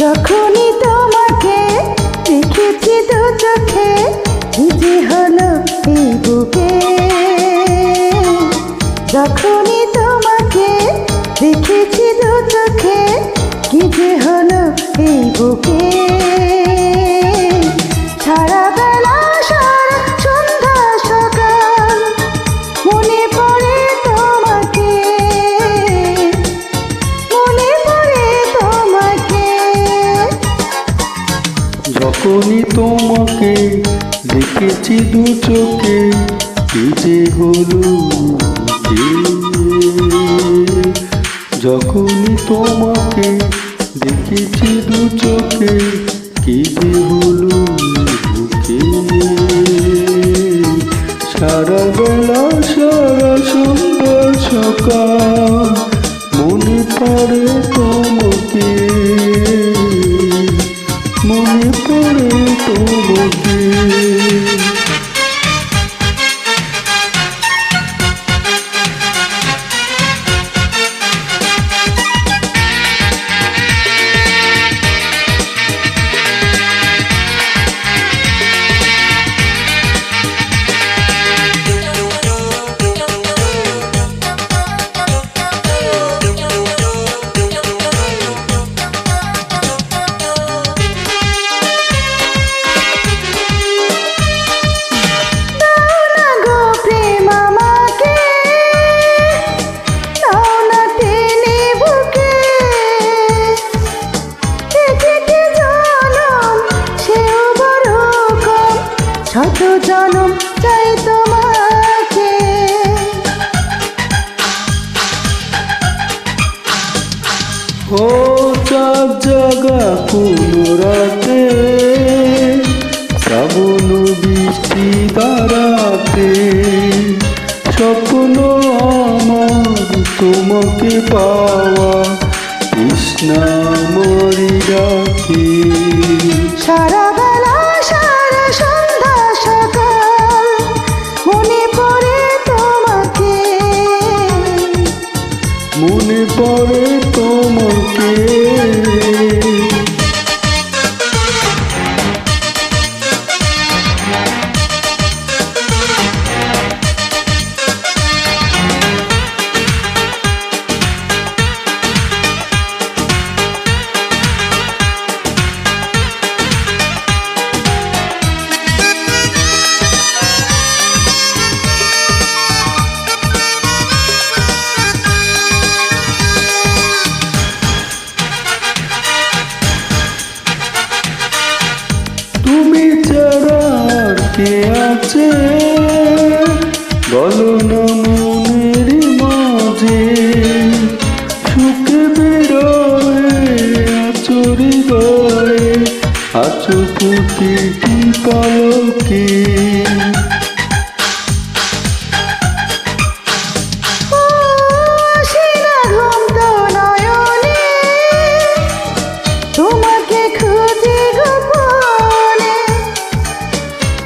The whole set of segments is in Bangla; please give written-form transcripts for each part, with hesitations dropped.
যখনই তোমাকে দেখেছি দু চোখে, কি যে হলো এই বুকে। যখনই তোমাকে দেখেছি দু চোখে, কি যে হলো এই বুকে। সারা বেলা সারা সন্ধ্যা সকাল মনে পড়ে তোমাকে, মনে পড়ে তোমাকে। যখনই তোমাকে দেখেছি দু চোখে, কি যে হলো বুকে। যখনই তোমাকে দেখেছি দু চোখে, কি যে হলো বুকে। সারা বেলা সারা সন্ধ্যা সকাল মনে পড়ে তোমাকে, মনে পড়ে তোমাকে। শত জনম চাই তোমাকে, ও চাঁদ জাগা কোন রাতে, শ্রাবণ বৃষ্টি দাঁড়াতে, স্বপ্ন আমার তোমাকে পাওয়া, তৃষ্ণা মরি ডাকে। সারা বেলা সারা সন্ধ্যা সকাল মনে পড়ে তোমাকে, মনে পড়ে তোমাকে। তুমি ছাড়া আর কে আছে, বলো না মনের মাঝে। সুখে বেরোয় আচরি গায়ে, আচর প্রতিটি পালকে। তোমাকে খুঁজে গোপনে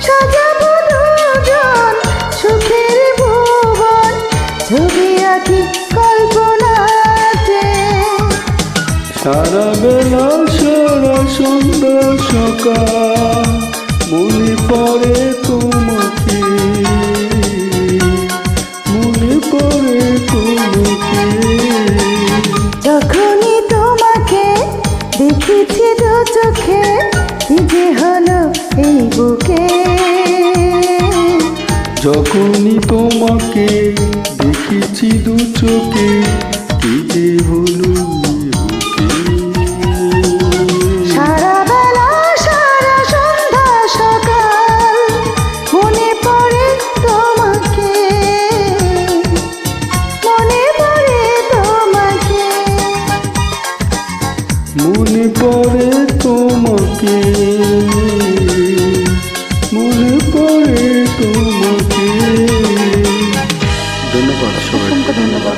সাজাবো দুজন সুখের ভুবন, ছবি আঁকি কল্পনাতে। সারা বেলা সারা সন্ধ্যা সকাল মনে পড়ে তোমাকে, মনে পড়ে তোমাকে। যখনই তোমাকে দেখেছি দু চোখে, কি যে হলো এই বুকে। যখনই তোমাকে দেখেছি দু চোখে, কি যে হলো বুকে। সারা বেলা সারা সন্ধ্যা সকাল মনে পড়ে তোমাকে, মনে পড়ে তোমাকে, মনে পড়ে তোমাকে।